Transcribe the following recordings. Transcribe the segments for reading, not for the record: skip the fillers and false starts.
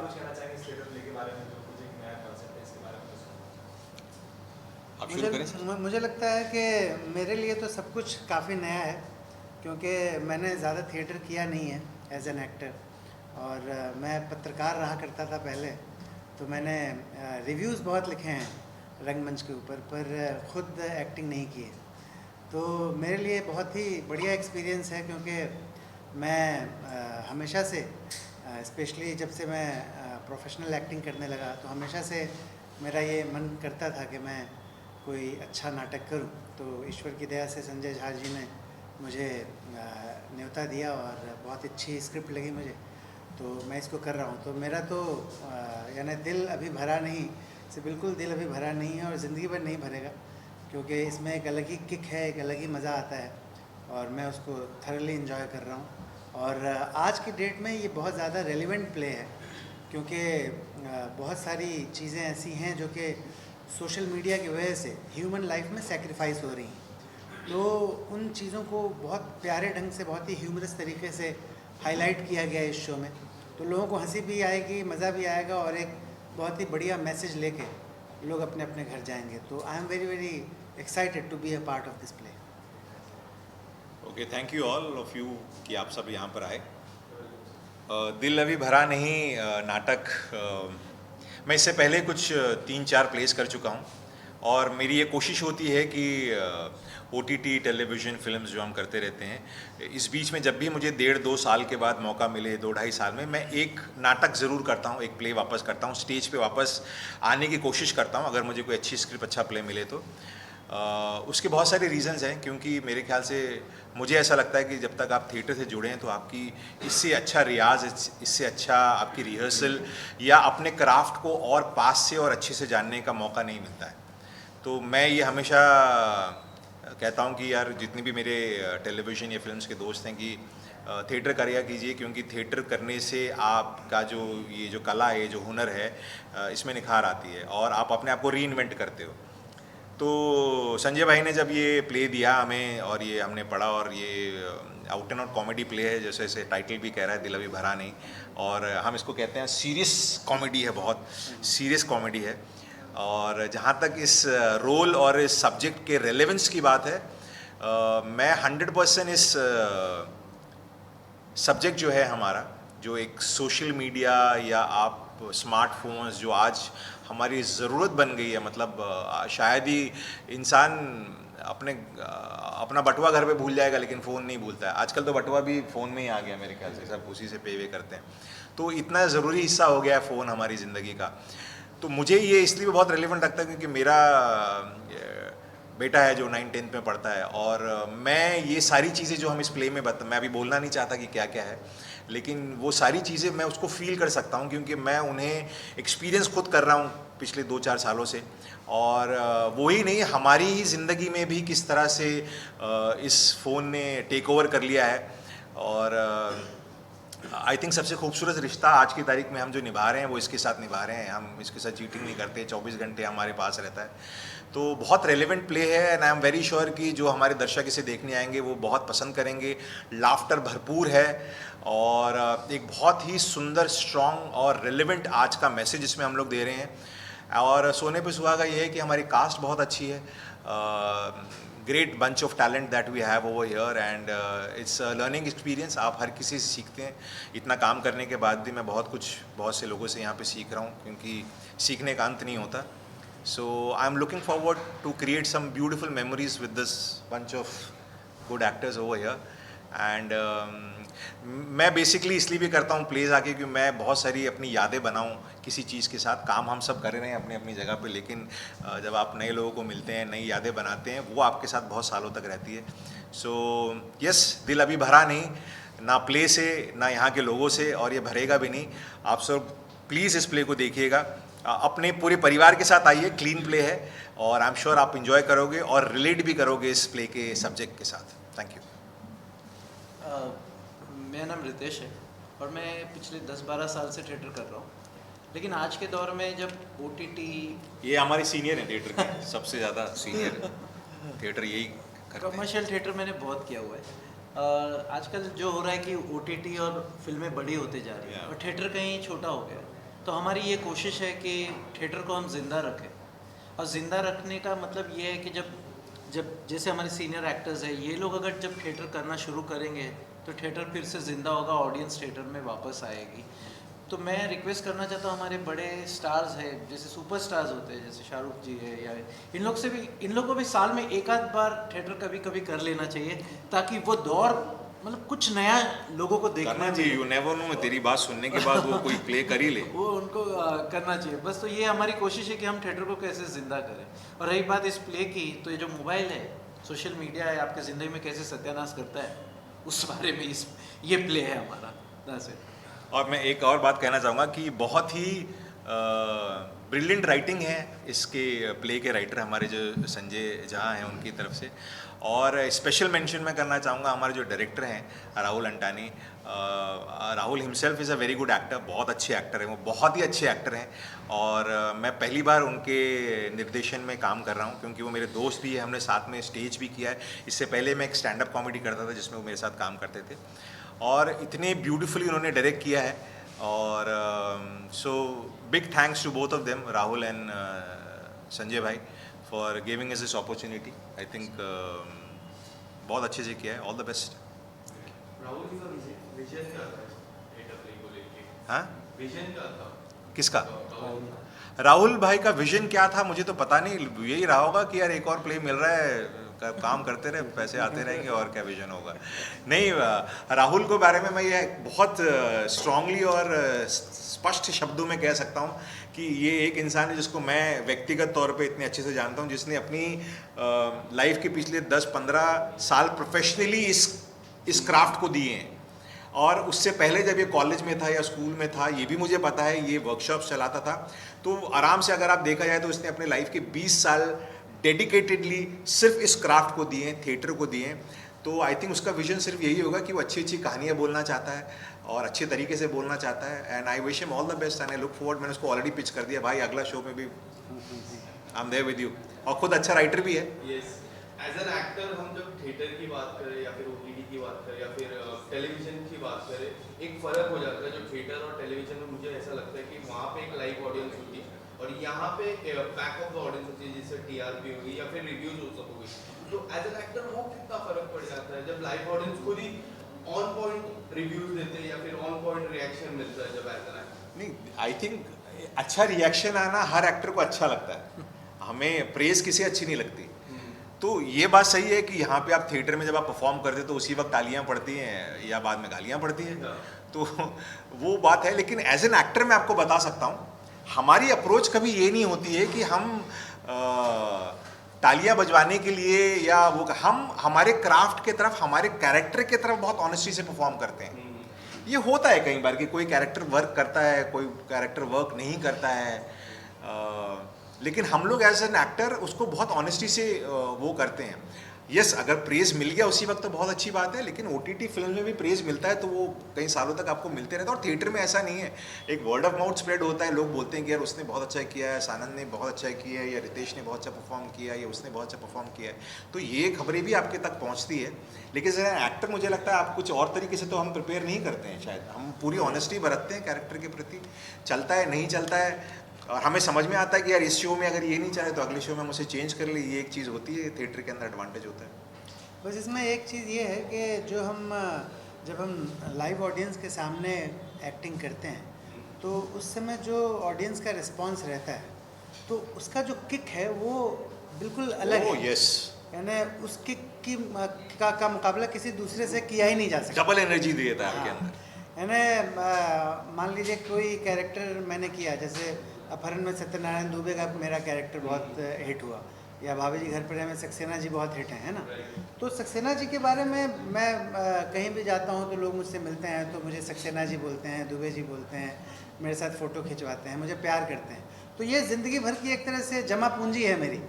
कुछ कहना चाहेंगे इस थिएटर प्ले के बारे में, जो कुछ एक नया कॉन्सेप्ट है इसके बारे में कुछ? आप शुरू करें सर। मुझे लगता है कि मेरे लिए तो सब कुछ काफ़ी नया है, क्योंकि मैंने ज़्यादा थिएटर किया नहीं है एज एन एक्टर। और मैं पत्रकार रहा करता था पहले, तो मैंने रिव्यूज़ बहुत लिखे हैं रंगमंच के ऊपर, पर ख़ुद एक्टिंग नहीं की है। तो मेरे लिए बहुत ही बढ़िया एक्सपीरियंस है, क्योंकि मैं हमेशा से स्पेशली जब से मैं प्रोफेशनल एक्टिंग करने लगा, तो हमेशा से मेरा ये मन करता था कि मैं कोई अच्छा नाटक करूं। तो ईश्वर की दया से संजय झा जी ने मुझे न्योता दिया और बहुत अच्छी स्क्रिप्ट लगी मुझे, तो मैं इसको कर रहा हूं। तो मेरा तो यानी दिल अभी भरा नहीं, से बिल्कुल दिल अभी भरा नहीं है और ज़िंदगी भर नहीं भरेगा, क्योंकि इसमें एक अलग ही किक है, एक अलग ही मज़ा आता है और मैं उसको थरली इन्जॉय कर रहा हूँ। और आज की डेट में ये बहुत ज़्यादा रेलिवेंट प्ले है, क्योंकि बहुत सारी चीज़ें ऐसी हैं जो कि सोशल मीडिया की वजह से ह्यूमन लाइफ में सेक्रीफाइस हो रही हैं। तो उन चीज़ों को बहुत प्यारे ढंग से, बहुत ही ह्यूमरस तरीके से हाईलाइट किया गया है इस शो में। तो लोगों को हंसी भी आएगी, मज़ा भी आएगा और एक बहुत ही बढ़िया मैसेज लेके लोग अपने अपने घर जाएंगे। तो I am very very excited to be a part of this play. Okay, thank you all of you कि आप सब यहाँ पर आए। दिल अभी भरा नहीं नाटक मैं इससे पहले कुछ 3-4 प्लेस कर चुका हूँ, और मेरी ये कोशिश होती है कि OTT टेलीविज़न फिल्म्स जो हम करते रहते हैं, इस बीच में जब भी मुझे 1.5-2 साल के बाद मौका मिले, 2-2.5 साल में, मैं एक नाटक ज़रूर करता हूँ, एक प्ले वापस करता हूँ, स्टेज पे वापस आने की कोशिश करता हूँ अगर मुझे कोई अच्छी स्क्रिप्ट, अच्छा प्ले मिले तो। उसके बहुत सारे रीज़न्स हैं, क्योंकि मेरे ख्याल से मुझे ऐसा लगता है कि जब तक आप थिएटर से जुड़े हैं तो आपकी इससे अच्छा रियाज, इससे अच्छा आपकी रिहर्सल या अपने क्राफ्ट को और पास से और अच्छे से जानने का मौका नहीं मिलता है। तो मैं ये हमेशा कहता हूँ कि यार जितने भी मेरे टेलीविज़न या फिल्म्स के दोस्त हैं कि थिएटर करिया कीजिए, क्योंकि थिएटर करने से आपका जो ये जो कला है, जो हुनर है, इसमें निखार आती है और आप अपने आप को रीइन्वेंट करते हो। तो संजय भाई ने जब ये प्ले दिया हमें और ये हमने पढ़ा, और ये out and out comedy play है, जैसे जैसे टाइटल भी कह रहा है, दिल अभी भरा नहीं, और हम इसको कहते हैं सीरियस कॉमेडी है, बहुत सीरियस कॉमेडी है। और जहाँ तक इस रोल और इस सब्जेक्ट के रेलेवेंस की बात है, मैं 100% इस सब्जेक्ट जो है हमारा, जो एक सोशल मीडिया या आप स्मार्टफोन्स जो आज हमारी ज़रूरत बन गई है, मतलब शायद ही इंसान अपना बटुआ घर पे भूल जाएगा लेकिन फ़ोन नहीं भूलता है। आजकल तो बटुआ भी फ़ोन में ही आ गया मेरे ख्याल से, सब उसी से पे वे करते हैं। तो इतना ज़रूरी हिस्सा हो गया है फ़ोन हमारी ज़िंदगी का। तो मुझे ये इसलिए भी बहुत रेलिवेंट लगता है क्योंकि मेरा बेटा है जो 9th-10th में पढ़ता है, और मैं ये सारी चीज़ें जो हम इस प्ले में मैं अभी बोलना नहीं चाहता कि क्या क्या है, लेकिन वो सारी चीज़ें मैं उसको फील कर सकता हूँ, क्योंकि मैं उन्हें एक्सपीरियंस खुद कर रहा हूँ पिछले 2-4 सालों से। और वही नहीं, हमारी ही ज़िंदगी में भी किस तरह से इस फ़ोन ने टेक ओवर कर लिया है। और आई थिंक सबसे खूबसूरत रिश्ता आज की तारीख में हम जो निभा रहे हैं वो इसके साथ निभा रहे हैं। हम इसके साथ चीटिंग नहीं करते, 24 घंटे हमारे पास रहता है। तो बहुत रेलेवेंट प्ले है, and I am very sure कि जो हमारे दर्शक इसे देखने आएंगे वो बहुत पसंद करेंगे। लाफ्टर भरपूर है और एक बहुत ही सुंदर, स्ट्रॉन्ग और रेलेवेंट आज का मैसेज इसमें हम लोग दे रहे हैं। और सोने पे सुहागा ये है कि हमारी कास्ट बहुत अच्छी है, great bunch of talent that we have over here, and it's learning experience. आप हर किसी से सीखते हैं। इतना काम करने के बाद भी मैं बहुत से लोगों से यहाँ पे सीख रहा हूँ, क्योंकि सीखने का अंत नहीं होता। So I'm looking forward to create some beautiful memories with this bunch of good actors over here. And मैं बेसिकली इसलिए भी करता हूँ प्लेज आके कि मैं बहुत सारी अपनी यादें बनाऊँ किसी चीज़ के साथ। काम हम सब कर रहे हैं अपनी अपनी जगह पे, लेकिन जब आप नए लोगों को मिलते हैं, नई यादें बनाते हैं, वो आपके साथ बहुत सालों तक रहती है। सो यस, दिल अभी भरा नहीं, ना प्ले से, ना यहाँ के लोगों से, और ये भरेगा भी नहीं। आप सब प्लीज़ इस प्ले को देखिएगा, अपने पूरे परिवार के साथ आइए। क्लीन प्ले है और आई एम श्योर आप इंजॉय करोगे और रिलेट भी करोगे इस प्ले के सब्जेक्ट के साथ। Thank you. मेरा नाम रितेश है और मैं पिछले 10-12 साल से थिएटर कर रहा हूँ, लेकिन आज के दौर में जब OTT, ये हमारे सीनियर हैं थिएटर के, सबसे ज़्यादा सीनियर थिएटर यही करते हैं। कमर्शियल थिएटर मैंने बहुत किया हुआ है। आजकल जो हो रहा है कि OTT और फिल्में बड़ी होते जा रही हैं और थिएटर कहीं छोटा हो गया है। तो हमारी ये कोशिश है कि थिएटर को हम ज़िंदा रखें। और ज़िंदा रखने का मतलब ये है कि जब जब जैसे हमारे सीनियर एक्टर्स हैं, ये लोग अगर जब थिएटर करना शुरू करेंगे तो थिएटर फिर से ज़िंदा होगा, ऑडियंस थिएटर में वापस आएगी। तो मैं रिक्वेस्ट करना चाहता हूँ हमारे बड़े स्टार्स हैं, जैसे सुपर स्टार्स होते हैं, जैसे शाहरुख जी है, या इन लोग को भी साल में एक आध बार थिएटर कभी कभी कर लेना चाहिए, ताकि वो दौर मतलब कुछ नया लोगों को देखना करना चाहिए। यू नेवर नो, तेरी बात सुनने के बाद वो कोई प्ले कर ही ले, वो उनको करना चाहिए बस। तो ये हमारी कोशिश है कि हम थिएटर को कैसे ज़िंदा करें। और रही बात इस प्ले की, तो ये जो मोबाइल है, सोशल मीडिया है, आपके ज़िंदगी में कैसे सत्यानाश करता है, उस बारे में ये प्ले है हमारा। that's it। और मैं एक और बात कहना चाहूँगा कि बहुत ही ब्रिलियंट राइटिंग है इसके प्ले के राइटर हमारे जो संजय झा हैं उनकी तरफ से। और स्पेशल मेंशन मैं करना चाहूँगा हमारे जो डायरेक्टर हैं Rahul Antani. Rahul himself is a very good actor, बहुत अच्छे एक्टर हैं, वो बहुत ही अच्छे एक्टर हैं। और मैं पहली बार उनके निर्देशन में काम कर रहा हूँ, क्योंकि वो मेरे दोस्त भी हैं, हमने साथ में स्टेज भी किया है। इससे पहले मैं एक स्टैंड अप कॉमेडी करता था जिसमें वो मेरे साथ काम करते थे, और इतने ब्यूटीफुली उन्होंने डायरेक्ट किया है। और so big thanks to both of them, Rahul and Sanjay भाई, for giving us this opportunity. I think बहुत अच्छे से किया है। All the best. Rahul ji का विजन क्या था थिएटर प्ले को लेके? हाँ, विजन क्या था किसका? राहुल? राहुल भाई का विजन क्या था मुझे तो पता नहीं, यही रहा होगा कि यार एक और प्ले मिल रहा है, काम करते रहे, पैसे आते रहेंगे, और क्या विजन होगा। नहीं, राहुल के बारे में मैं ये बहुत स्ट्रांगली और स्पष्ट शब्दों में कह सकता हूँ कि ये एक इंसान है जिसको मैं व्यक्तिगत तौर पे इतने अच्छे से जानता हूँ, जिसने अपनी लाइफ के पिछले 10-15 साल प्रोफेशनली इस क्राफ्ट को दिए हैं। और उससे पहले जब ये कॉलेज में था या स्कूल में था, ये भी मुझे पता है, ये वर्कशॉप्स चलाता था। तो आराम से अगर आप देखा जाए तो इसने अपने लाइफ के 20 साल डेडिकेटेडली सिर्फ इस क्राफ्ट को दिए हैं, थिएटर को दिए हैं। तो आई थिंक उसका विजन सिर्फ यही होगा कि वो अच्छी अच्छी कहानियाँ बोलना चाहता है और अच्छे तरीके से बोलना चाहता है। And I wish him all the best and I look forward. मैंने उसको ऑलरेडी पिच कर दिया, भाई अगला शो में भी I am there with you. और खुद अच्छा राइटर भी है। यस, एज एन एक्टर हम जब थिएटर की बात करें या फिर ओटीटी की बात करें या फिर टेलीविजन की बात करें, एक फ़र्क हो जाता है। जो थिएटर और टेलीविजन में मुझे ऐसा लगता है कि वहाँ पे एक लाइव ऑडियंस होती है और यहाँ पे बैक ऑफ द ऑडियंस होती है, जिससे टीआरपी होगी या फिर रिव्यूज हो सकोगे। तो एज एन एक्टर वो कितना फ़र्क पड़ जाता है जब लाइव ऑडियंस खुद ही ऑन पॉइंट रिव्यूज देते हैं या फिर ऑन पॉइंट रिएक्शन मिलता है जब एज एन एक्टर? नहीं, आई थिंक अच्छा रिएक्शन आना हर एक्टर को अच्छा लगता है, हमें प्रेज किसी अच्छी नहीं लगती। तो ये बात सही है कि यहाँ पे आप थिएटर में जब आप परफॉर्म करते हो तो उसी वक्त तालियां पड़ती हैं या बाद में गालियां पड़ती हैं, तो वो बात है। लेकिन एज एन एक्टर मैं आपको बता सकता हूँ, हमारी अप्रोच कभी ये नहीं होती है कि हम तालियां बजवाने के लिए या वो, हम हमारे क्राफ्ट के तरफ, हमारे कैरेक्टर के तरफ बहुत ऑनेस्टी से परफॉर्म करते हैं। ये होता है कई बार कि कोई कैरेक्टर वर्क करता है, कोई कैरेक्टर वर्क नहीं करता है, लेकिन हम लोग एज एन एक्टर उसको बहुत ऑनेस्टी से वो करते हैं। यस, अगर प्रेज मिल गया उसी वक्त तो बहुत अच्छी बात है, लेकिन ओटीटी फिल्म में भी प्रेज मिलता है तो वो कई सालों तक आपको मिलते रहता है। और थिएटर में ऐसा नहीं है, एक वर्ड ऑफ माउथ स्प्रेड होता है, लोग बोलते हैं कि यार उसने बहुत अच्छा किया है, सानंद ने बहुत अच्छा किया है, या रितेश ने बहुत अच्छा परफॉर्म किया है, या उसने बहुत अच्छा परफॉर्म किया है। तो ये खबरें भी आपके तक पहुँचती है। लेकिन एज एन एक्टर मुझे लगता है आप कुछ और तरीके से तो हम प्रिपेयर नहीं करते हैं, शायद हम पूरी ऑनेस्टी बरतते हैं कैरेक्टर के प्रति। चलता है नहीं चलता है, और हमें समझ में आता है कि यार इस शो में अगर ये नहीं चले तो अगले शो में हम उसे चेंज कर ले। ये एक चीज़ होती है, थिएटर के अंदर एडवांटेज होता है। बस इसमें एक चीज़ ये है कि जब हम लाइव ऑडियंस के सामने एक्टिंग करते हैं तो उस समय जो ऑडियंस का रिस्पांस रहता है तो उसका जो किक है वो बिल्कुल अलग है। यस, यानी उस किक का मुकाबला किसी दूसरे से किया ही नहीं जा सकता। डबल एनर्जी देता है आपके अंदर। यानी मान लीजिए कोई कैरेक्टर मैंने किया, जैसे अपहरण में सत्यनारायण दुबे का मेरा कैरेक्टर बहुत हिट हुआ, या भाभी जी घर पर रहे में सक्सेना जी बहुत हिट है ना। तो सक्सेना जी के बारे में मैं कहीं भी जाता हूँ तो लोग मुझसे मिलते हैं तो मुझे सक्सेना जी बोलते हैं, दुबे जी बोलते हैं, मेरे साथ फ़ोटो खिंचवाते हैं, मुझे प्यार करते हैं। तो ये ज़िंदगी भर की एक तरह से जमा पूंजी है मेरी,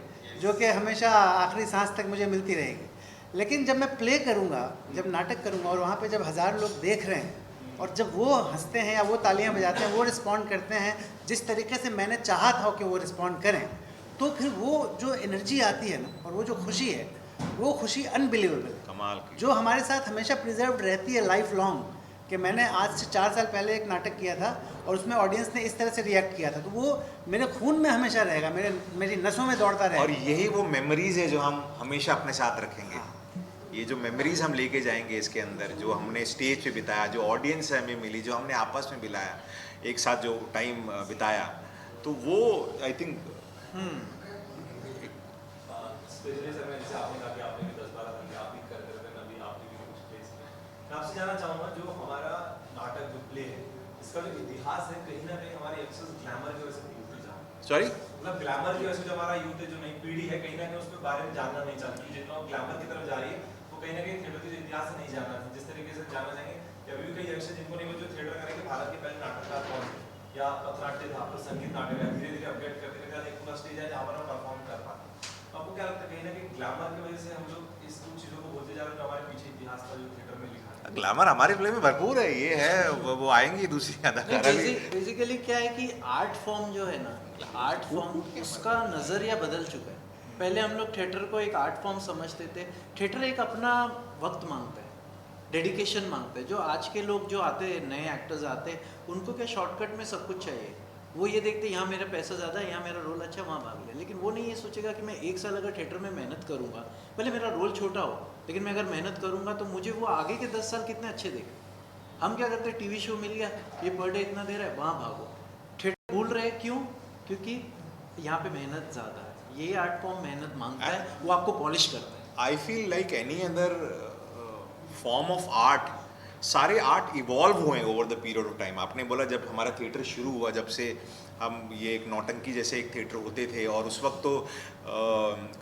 जो कि हमेशा आखिरी सांस तक मुझे मिलती रहेगी। लेकिन जब मैं प्ले करूँगा, जब नाटक करूँगा और वहाँ पर जब 1000 लोग देख रहे हैं और जब वो हंसते हैं या वो तालियां बजाते हैं, वो रिस्पॉन्ड करते हैं जिस तरीके से मैंने चाहा था कि वो रिस्पॉन्ड करें, तो फिर वो जो एनर्जी आती है ना और वो जो खुशी है, वो खुशी अनबिलीवेबल है, कमाल की। जो हमारे साथ हमेशा प्रिजर्व्ड रहती है लाइफ लॉन्ग। कि मैंने आज से 4 साल पहले एक नाटक किया था और उसमें ऑडियंस ने इस तरह से रिएक्ट किया था, तो वो मेरे खून में हमेशा रहेगा, मेरी नसों में दौड़ता और रहेगा। यही वो मेमोरीज है जो हम हमेशा अपने साथ रखेंगे। ये जो मेमोरीज हम लेके जाएंगे इसके अंदर, जो हमने स्टेज पे बिताया, जो ऑडियंस से हमें मिली, जो हमने आपस में बिताया, एक साथ जो टाइम बिताया, तो वो आई थिंक स्पेशली सर, मैं जैसे आपने कहा कि आपने भी 10-12 घंटे आप भी करते रहते हैं, अभी आपने भी कुछ प्लेस में, मैं आपसे जानना चाहूँगा जो हमारा नाटक जो प्ले है इसका जो इतिहास है कहीं ना कहीं हमारे एक्सेस ग्लैमर की वजह से यूथ जा रहा है। सॉरी मतलब ग्लैमर की वजह से जो हमारा यूथ है, जो नई पीढ़ी है, कहीं ना कहीं उसके बारे में जानना नहीं चाहती। जितना वो ग्लैमर की तरफ जा रही है वो कहीं ना कहीं थिएटर के इतिहास से नहीं जानना चाहती। जिस तरीके से जानना चाहेंगे कि अभी भी कई यंगस्टर जिनको नहीं, वो जो थिएटर करेंगे भारत के पहले नाटककार कौन थे, या पथनाट्य था, फिर संगीत नाटक है, धीरे धीरे अपडेट करते करते एक पूरा स्टेज है जहाँ पर हम परफॉर्म कर पाते हैं। तो आपको क्या लगता है कहीं ना कहीं ग्लैमर की वजह से हम लोग इस कुछ चीज़ों को बोलते जा रहे हैं जो हमारे पीछे इतिहास था जो थिएटर में लिखा है? ग्लैमर हमारे प्ले में भरपूर है, ये है वो आएंगी दूसरी अदाकारा भी। बेसिकली क्या है कि आर्ट फॉर्म जो है ना, आर्ट फॉर्म उसका नज़रिया बदल चुका है। पहले हम लोग थिएटर को एक आर्ट फॉर्म समझते थे। थिएटर एक अपना वक्त मांगता है, डेडिकेशन मांगता है। जो आज के लोग जो आते हैं, नए एक्टर्स आते हैं, उनको क्या शॉर्टकट में सब कुछ चाहिए। वो ये देखते यहाँ मेरा पैसा ज़्यादा है, यहाँ मेरा रोल अच्छा, वहाँ भाग ले। लेकिन वो नहीं ये सोचेगा कि मैं 1 साल अगर थिएटर में मेहनत करूँगा, भले मेरा रोल छोटा हो, लेकिन मैं अगर मेहनत करूँगा तो मुझे वो आगे के 10 साल कितने अच्छे देखे। हम क्या करते हैं, टीवी शो मिल गया, ये पर डे इतना दे रहा है, वहाँ भागो। थिएटर भूल रहे, क्यों? क्योंकि यहाँ पे मेहनत ज़्यादा है। ये आर्ट फॉर्म मेहनत मांगता है, वो आपको पॉलिश करता है। I feel like any other form of art, सारे आर्ट इवॉल्व हुए over the period of time. आपने बोला जब हमारा थिएटर शुरू हुआ, जब से हम ये एक नौटंकी जैसे एक थिएटर होते थे, और उस वक्त तो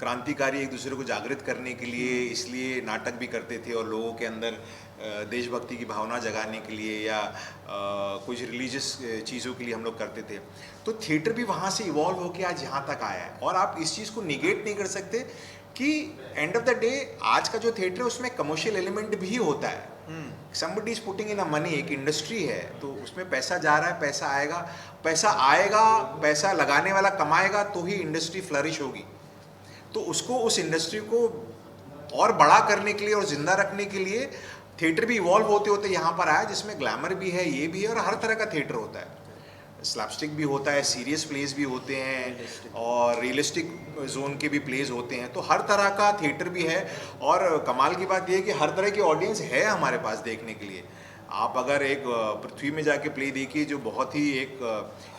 क्रांतिकारी एक दूसरे को जागृत करने के लिए इसलिए नाटक भी करते थे, और लोगों के अंदर देशभक्ति की भावना जगाने के लिए या कुछ रिलीजियस चीज़ों के लिए हम लोग करते थे। तो थिएटर भी वहाँ से इवॉल्व होकर आज यहाँ तक आया है। और आप इस चीज़ को निगेट नहीं कर सकते कि एंड ऑफ द डे आज का जो थिएटर है उसमें कमर्शियल एलिमेंट भी होता है। Somebody is putting in a money, एक इंडस्ट्री है, तो उसमें पैसा जा रहा है, पैसा आएगा, पैसा लगाने वाला कमाएगा तो ही इंडस्ट्री फ्लरिश होगी। तो उसको, उस इंडस्ट्री को और बड़ा करने के लिए और जिंदा रखने के लिए थिएटर भी इवॉल्व होते होते यहाँ पर आया, जिसमें ग्लैमर भी है, ये भी है, और हर तरह का थिएटर होता है। स्लैपस्टिक भी होता है, सीरियस प्लेस भी होते हैं, और रियलिस्टिक जोन के भी प्लेस होते हैं। तो हर तरह का थिएटर भी है, और कमाल की बात यह है कि हर तरह की ऑडियंस है हमारे पास देखने के लिए। आप अगर एक पृथ्वी में जाके प्ले देखिए जो बहुत ही एक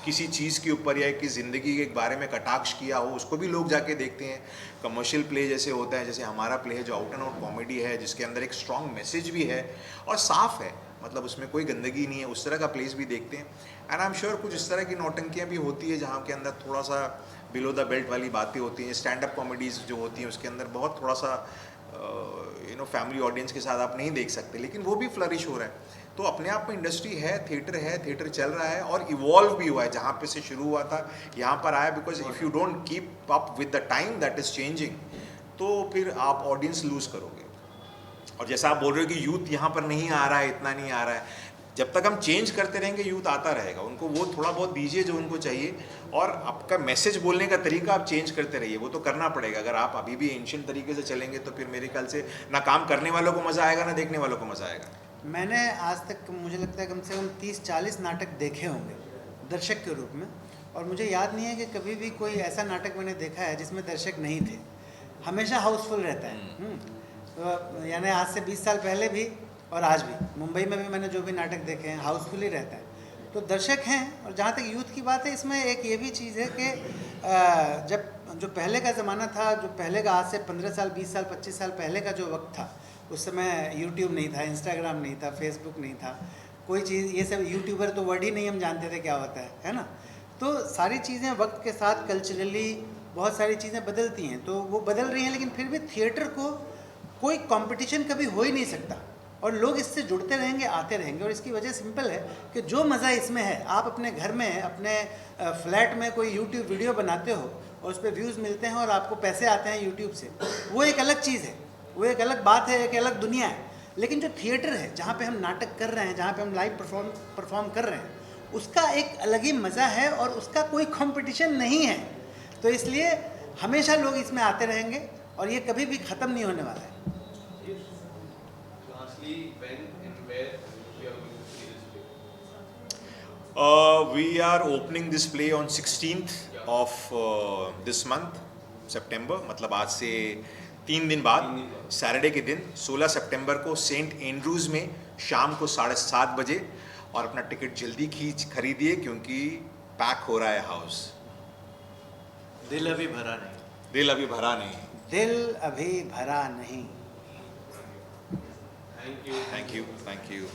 किसी चीज़ के ऊपर या कि ज़िंदगी के बारे में कटाक्ष किया हो, उसको भी लोग जाके देखते हैं। कमर्शियल प्ले जैसे होता है, जैसे हमारा प्ले है जो आउट एंड आउट कॉमेडी है, जिसके अंदर एक स्ट्रॉन्ग मैसेज भी है और साफ़ है, मतलब उसमें कोई गंदगी नहीं है, उस तरह का प्लेस भी देखते हैं। एंड आई एम श्योर कुछ इस तरह की नौटंकियाँ भी होती है जहाँ के अंदर थोड़ा सा बिलो द बेल्ट वाली बातें होती हैं। स्टैंड अप कॉमेडीज़ जो होती हैं उसके अंदर बहुत थोड़ा सा फैमिली ऑडियंस के साथ आप नहीं देख सकते, लेकिन वो भी फ्लरिश हो रहा है। तो अपने आप में इंडस्ट्री है, थिएटर चल रहा है और इवॉल्व भी हुआ है। जहाँ पे से शुरू हुआ था यहाँ पर आया, because if you don't keep up with the time that is changing, तो फिर आप ऑडियंस लूज़ करोगे। और जैसा आप बोल रहे हो कि यूथ यहाँ पर नहीं आ रहा है, इतना नहीं आ रहा है, जब तक हम चेंज करते रहेंगे यूथ आता रहेगा। उनको वो थोड़ा बहुत दीजिए जो उनको चाहिए, और आपका मैसेज बोलने का तरीका आप चेंज करते रहिए, वो तो करना पड़ेगा। अगर आप अभी भी एंशिएंट तरीके से चलेंगे तो फिर मेरे ख्याल से ना काम करने वालों को मज़ा आएगा, ना देखने वालों को मज़ा आएगा। मैंने आज तक मुझे लगता है कम से कम 30-40 नाटक देखे होंगे दर्शक के रूप में, और मुझे याद नहीं है कि कभी भी कोई ऐसा नाटक मैंने देखा है जिसमें दर्शक नहीं थे। हमेशा हाउसफुल रहता है। तो यानी आज से 20 साल पहले भी और आज भी मुंबई में भी मैंने जो भी नाटक देखे हैं हाउसफुल ही रहता है। तो दर्शक हैं। और जहाँ तक यूथ की बात है, इसमें एक ये भी चीज़ है कि जब जो पहले का ज़माना था, जो पहले का आज से 15 साल 20 साल 25 साल पहले का जो वक्त था, उस समय यूट्यूब नहीं था, इंस्टाग्राम नहीं था, फेसबुक नहीं था, कोई चीज़, ये सब यूट्यूबर तो वर्ड ही नहीं हम जानते थे क्या होता है ना। तो सारी चीज़ें वक्त के साथ कल्चरली बहुत सारी चीज़ें बदलती हैं, तो वो बदल रही हैं, लेकिन फिर भी थिएटर को कोई कंपटीशन कभी हो ही नहीं सकता, और लोग इससे जुड़ते रहेंगे, आते रहेंगे। और इसकी वजह सिंपल है कि जो मज़ा इसमें है, आप अपने घर में, अपने फ्लैट में कोई यूट्यूब वीडियो बनाते हो और उस पर व्यूज़ मिलते हैं और आपको पैसे आते हैं यूट्यूब से, वो एक अलग चीज़ है, वो एक अलग बात है, एक अलग दुनिया है। लेकिन जो थिएटर है, जहाँ पे हम नाटक कर रहे हैं, जहाँ पे हम लाइव परफॉर्म कर रहे हैं, उसका एक अलग ही मज़ा है और उसका कोई कंपटीशन नहीं है। तो इसलिए हमेशा लोग इसमें आते रहेंगे और ये कभी भी ख़त्म नहीं होने वाला है। Lastly, when and where we are going to We are opening this play on 16th of this month, September. मतलब आज से 3 दिन बाद, सैटरडे के दिन 16 सितंबर को सेंट एंड्रूज में शाम को 7:30 बजे। और अपना टिकट जल्दी खरीदिए क्योंकि पैक हो रहा है हाउस। दिल अभी भरा नहीं। दिल अभी भरा नहीं। दिल अभी भरा नहीं। Thank you. Thank you, thank you.